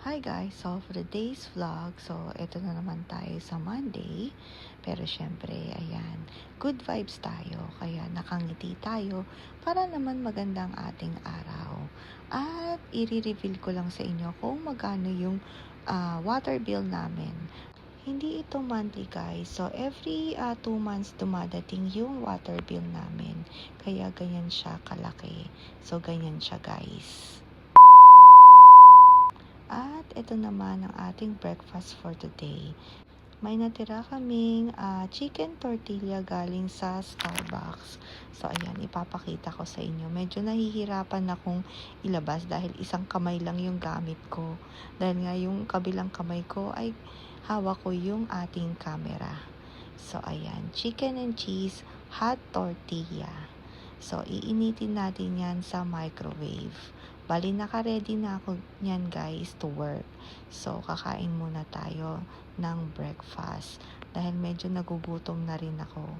Hi guys! So for today's vlog, ito na naman tayo sa Monday. Pero syempre, ayan, good vibes tayo. Kaya nakangiti tayo para naman magandang ating araw. At i-reveal ko lang sa inyo kung magkano yung water bill namin. Hindi ito monthly guys. So every 2 months dumadating yung water bill namin. Kaya ganyan siya kalaki. So ganyan siya guys. At ito naman ang ating breakfast for today. May natira kaming chicken tortilla galing sa Starbucks. So, ayan, ipapakita ko sa inyo. Medyo nahihirapan akong ilabas dahil isang kamay lang yung gamit ko. Dahil nga yung kabilang kamay ko ay hawak ko yung ating camera. So, ayan, chicken and cheese hot tortilla. So, iinitin natin yan sa microwave. Bali, naka-ready na ako yan guys to work. So, kakain muna tayo ng breakfast. Dahil medyo nagugutom na rin ako.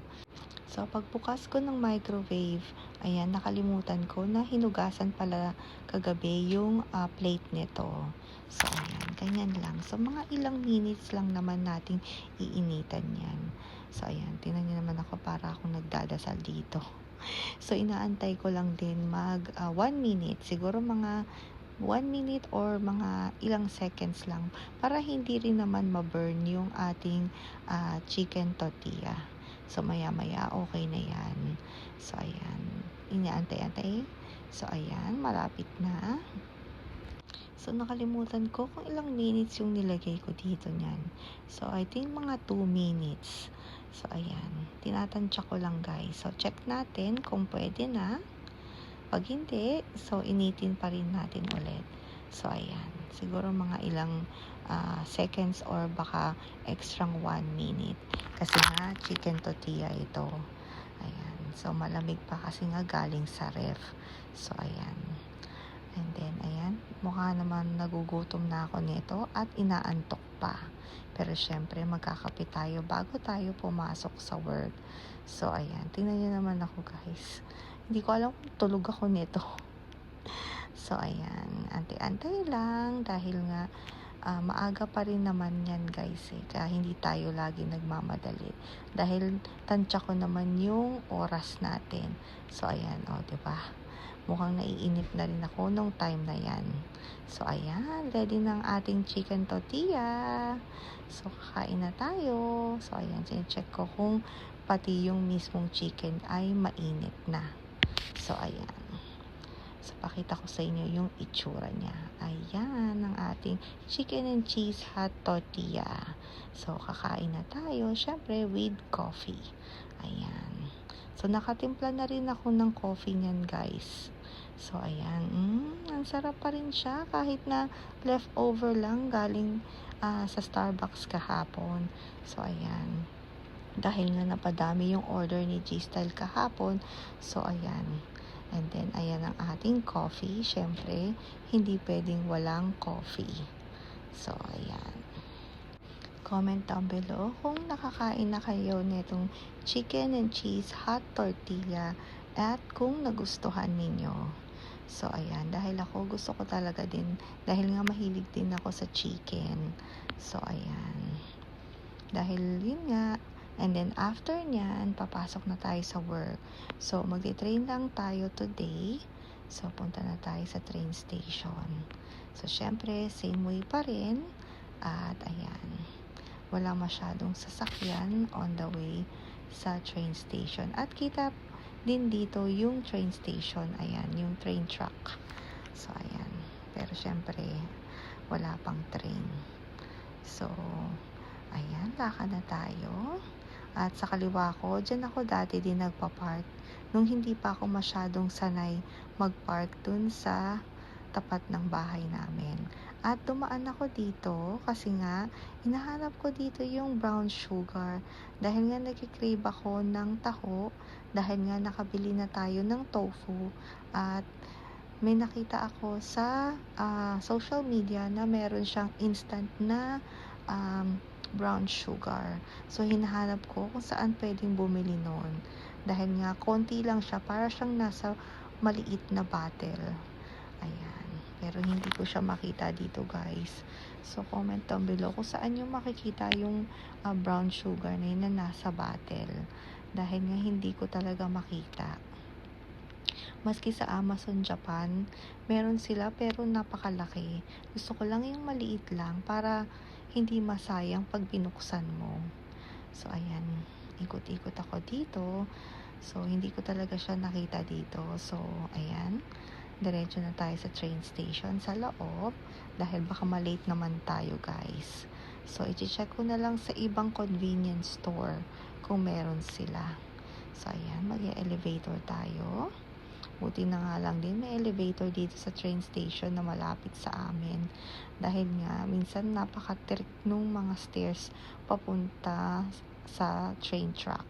So, pagbukas ko ng microwave, ayan, nakalimutan ko na hinugasan pala kagabi yung plate nito. So, ayan, ganyan lang. So, mga ilang minutes lang naman nating iinitan yan. So, ayan, tingnan niyo naman ako para akong nagdadasal dito. So, inaantay ko lang din mag 1 minute. Siguro mga 1 minute or mga ilang seconds lang para hindi rin naman ma-burn yung ating chicken tortilla. So, maya-maya okay na yan. So, ayan. Inaantay-antay. So, ayan. Malapit na. So, nakalimutan ko kung ilang minutes yung nilagay ko dito niyan. So, I think mga 2 minutes. So, ayan. Tinatansya ko lang guys. So, check natin kung pwede na. Pag hindi, so initin pa rin natin ulit. So, ayan. Siguro mga ilang seconds or baka extra 1 minute. Kasi nga, chicken tortilla ito. Ayan. So, malamig pa kasi nga galing sa ref. So, ayan. And then, ayan. Mukha naman nagugutom na ako nito at inaantok pa. Pero syempre, magkakape tayo bago tayo pumasok sa work. So, ayan. Tingnan niyo naman ako guys. Hindi ko alam kung tulog ako nito. So, ayan. Antay-antay lang dahil nga maaga pa rin naman yan guys eh. Kaya hindi tayo lagi nagmamadali. Dahil tansya ko naman yung oras natin. So, ayan. O, diba? Mukhang naiinip na rin ako nung time na yan. So, ayan. Ready ng ating chicken tortilla. So, kakain na tayo. So, ayan. Check ko kung pati yung mismong chicken ay mainit na. So, ayan. So, pakita ko sa inyo yung itsura niya. Ayan, ang ating chicken and cheese hot tortilla. So, kakain na tayo. Syempre, with coffee. Ayan. So, nakatimpla na rin ako ng coffee niyan, guys. So, ayan. Ang sarap pa rin siya kahit na leftover lang galing sa Starbucks kahapon. So, ayan. Dahil nga napadami yung order ni G-Style kahapon. So, ayan. And then, ayan ang ating coffee. Syempre, hindi pwedeng walang coffee. So, ayan. Comment down below kung nakakain na kayo nitong chicken and cheese hot tortilla at kung nagustuhan ninyo. So, ayan. Dahil ako, gusto ko talaga din. Dahil nga mahilig din ako sa chicken. So, ayan. Dahil yun nga. And then, after nyan, papasok na tayo sa work. So, magti-train lang tayo today. So, punta na tayo sa train station. So, syempre, same way pa rin. At, ayan. Wala masyadong sasakyan on the way sa train station. At kita din dito yung train station. Ayan, yung train track. So, ayan. Pero syempre, wala pang train. So, ayan, lakad na tayo. At sa kaliwa ko, dyan ako dati din nagpa-park. Nung hindi pa ako masyadong sanay mag-park dun sa tapat ng bahay namin. At dumaan ako dito kasi nga hinahanap ko dito yung brown sugar dahil nga nagki-crave ako ng taho dahil nga nakabili na tayo ng tofu at may nakita ako sa social media na meron siyang instant na brown sugar. So hinahanap ko kung saan pwedeng bumili noon dahil nga konti lang siya, para siyang nasa maliit na bottle. Ayan. pero hindi ko siya makita dito guys. So comment down below kung saan yung makikita yung brown sugar na yun na nasa bottle. Dahil nga hindi ko talaga makita. Maski sa Amazon Japan, meron sila pero napakalaki. Gusto ko lang yung maliit lang para hindi masayang pag binuksan mo. So ayan, ikot-ikot ako dito. So hindi ko talaga siya nakita dito. So ayan, diretso na tayo sa train station sa loob dahil baka malate naman tayo guys. So i-check ko na lang sa ibang convenience store kung meron sila. So ayan, mag-elevator tayo. Buti na nga lang din may elevator dito sa train station na malapit sa amin. Dahil nga, minsan napaka-trick nung mga stairs papunta sa train track.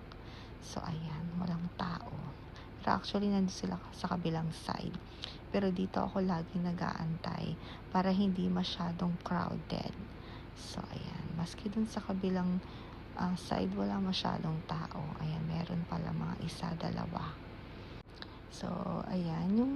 So, ayan, walang tao. Pero actually, nandun sila sa kabilang side. Pero dito ako lagi nag-aantay para hindi masyadong crowded. So, ayan, maski dun sa kabilang side, wala masyadong tao. Ayan, meron pala mga isa, dalawa. So, ayan, yung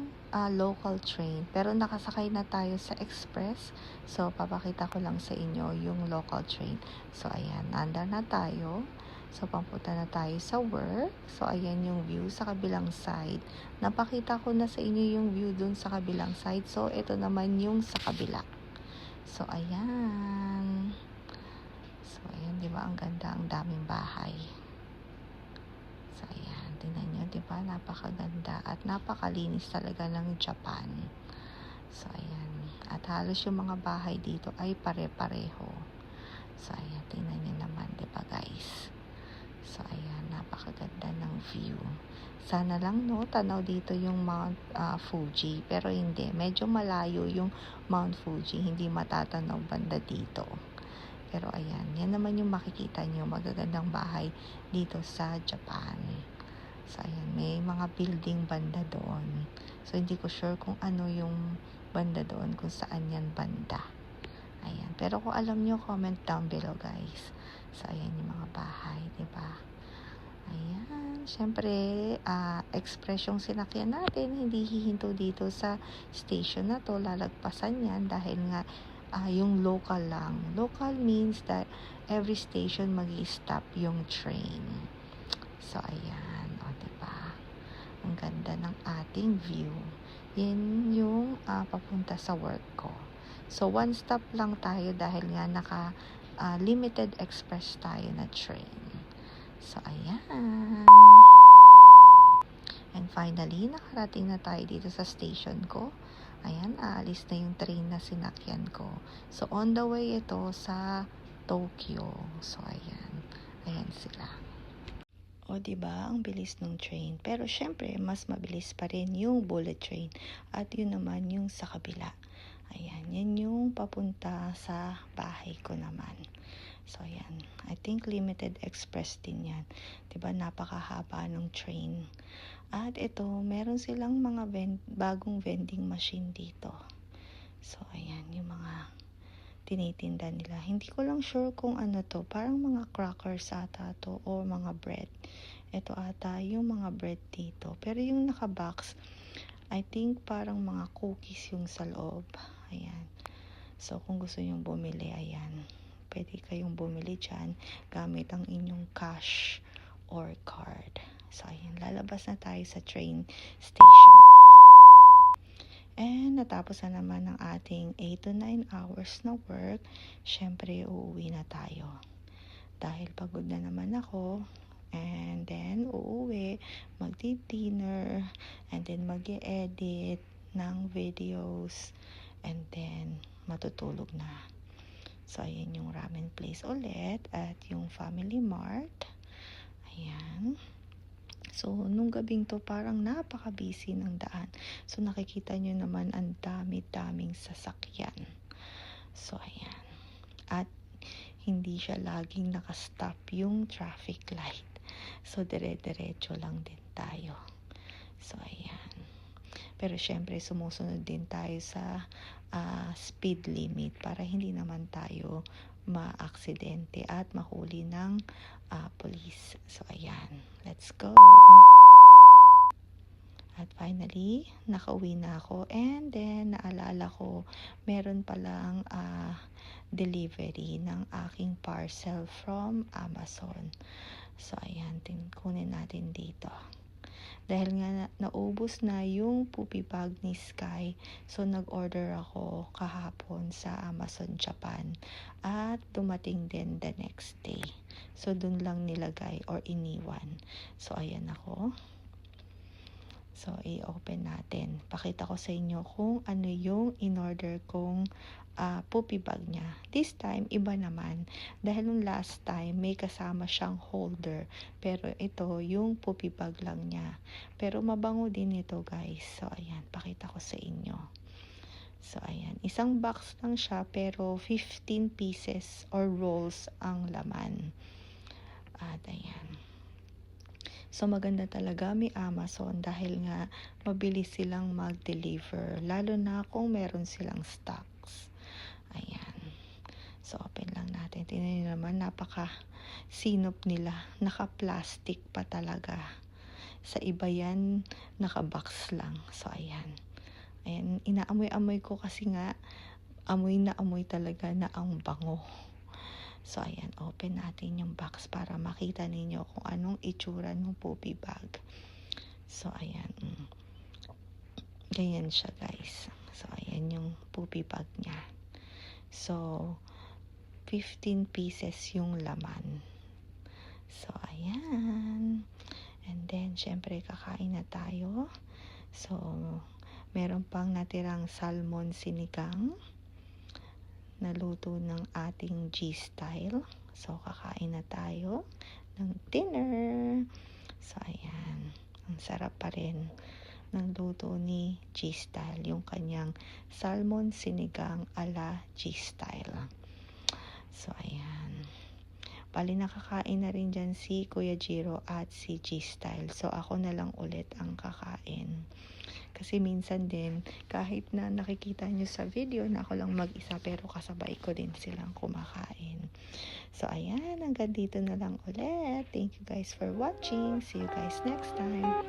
local train. Pero nakasakay na tayo sa express. So, papakita ko lang sa inyo yung local train. So, ayan, nandar na tayo. So, papunta na tayo sa work. So, ayan yung view sa kabilang side. Napakita ko na sa inyo yung view dun sa kabilang side. So, ito naman yung sa kabila. So, ayan. So, ayan, di ba? Ang ganda, ang daming bahay. So, ayan. Tingnan nyo, di ba? Napakaganda at napakalinis talaga ng Japan. So, ayan. At halos yung mga bahay dito ay pare-pareho. So, ayan. Tingnan nyo naman, di ba guys? So, ayan. Napakaganda ng view. Sana lang, no, tanaw dito yung Mount Fuji. Pero hindi. Medyo malayo yung Mount Fuji. Hindi matatanaw banda dito. Pero ayan, yan naman yung makikita nyo, magagandang bahay dito sa Japan. So ayan, may mga building banda doon. So hindi ko sure kung ano yung banda doon, kung saan yan banda. Ayan, pero kung alam nyo, comment down below guys. So ayan yung mga bahay, diba? Ayan, syempre, express yung sinakyan natin, hindi hihinto dito sa station na to, lalagpasan yan dahil nga yung local lang. Local means that every station mag-i-stop yung train. So, ayan. O, diba? Ang ganda ng ating view. Yan yung papunta sa work ko. So, one stop lang tayo dahil nga limited express tayo na train. So, ayan. And finally, nakarating na tayo dito sa station ko. Ayan, aalis na yung train na sinakyan ko. So, on the way ito sa Tokyo. So, ayan. Ayan sila. O, diba? Ang bilis ng train. Pero, syempre, mas mabilis pa rin yung bullet train. At yun naman yung sa kabila. Ayan, yan yung papunta sa bahay ko naman. So, ayan. I think limited express din yan. Diba? Napakahaba ng train. At ito, meron silang mga bagong vending machine dito. So, ayan, yung mga tinitinda nila. Hindi ko lang sure kung ano to. Parang mga crackers ata to or mga bread. Ito ata yung mga bread dito. Pero yung nakabox, I think parang mga cookies yung sa loob. Ayan. So, kung gusto nyong bumili, ayan. Pwede kayong bumili dyan gamit ang inyong cash or card. So, ayan, lalabas na tayo sa train station. And natapos na naman ang ating 8 to 9 hours na work. Syempre, uuwi na tayo. Dahil pagod na naman ako. And then, uuwi, magdi-dinner, and then mag-e-edit ng videos, and then matutulog na. So, ayan yung ramen place ulit at yung Family Mart. Ayan. So, nung gabing to, parang napaka-busy ng daan. So, nakikita nyo naman ang dami-daming sasakyan. So, ayan. At hindi siya laging nakastop yung traffic light. So, dire-diretso lang din tayo. So, ayan. Pero, syempre, sumusunod din tayo sa speed limit para hindi naman tayo ma-aksidente at mahuli ng police. So, ayan. Let's go. At finally, nakauwi na ako and then naalala ko meron palang delivery ng aking parcel from Amazon. So ayan, kunin natin dito. Dahil nga naubos na yung poopy bag ni Sky, so nag-order ako kahapon sa Amazon Japan at dumating din the next day. So dun lang nilagay or iniwan. So ayan ako. So i-open natin. Pakita ko sa inyo kung ano yung in-order kong poopy bag niya. This time, iba naman. Dahil nung last time, may kasama siyang holder. Pero ito, yung poopy bag lang niya. Pero mabango din ito, guys. So, ayan. Pakita ko sa inyo. So, ayan. Isang box lang siya, pero 15 pieces or rolls ang laman. At, ayan. So, maganda talaga may Amazon dahil nga mabilis silang mag-deliver. Lalo na kung meron silang stocks. Ayan. So, open lang natin. Tingnan nyo naman, napaka-sinop nila. Naka-plastic pa talaga. Sa iba yan, naka-box lang. So, ayan. Ayan, inaamoy-amoy ko kasi nga, amoy na amoy talaga na ang bango. So, ayan, open natin yung box para makita ninyo kung anong itsura ng poopy bag. So, ayan. Ganyan siya, guys. So, ayan yung poopy bag niya. So, 15 pieces yung laman. So, ayan. And then, syempre, kakain na tayo. So, meron pang natirang salmon sinigang. Naluto ng ating G-style. So, kakain na tayo ng dinner. So, ayan. Ang sarap pa rin ng luto ni G-style. Yung kanyang salmon sinigang ala G-style. So, ayan. Bali, nakakain na rin dyan si Kuya Jiro at si G-style. So, ako na lang ulit ang kakain. Kasi minsan din, kahit na nakikita nyo sa video na ako lang mag-isa, pero kasabay ko din silang kumakain. So, ayan, hanggang dito na lang ulit. Thank you guys for watching. See you guys next time.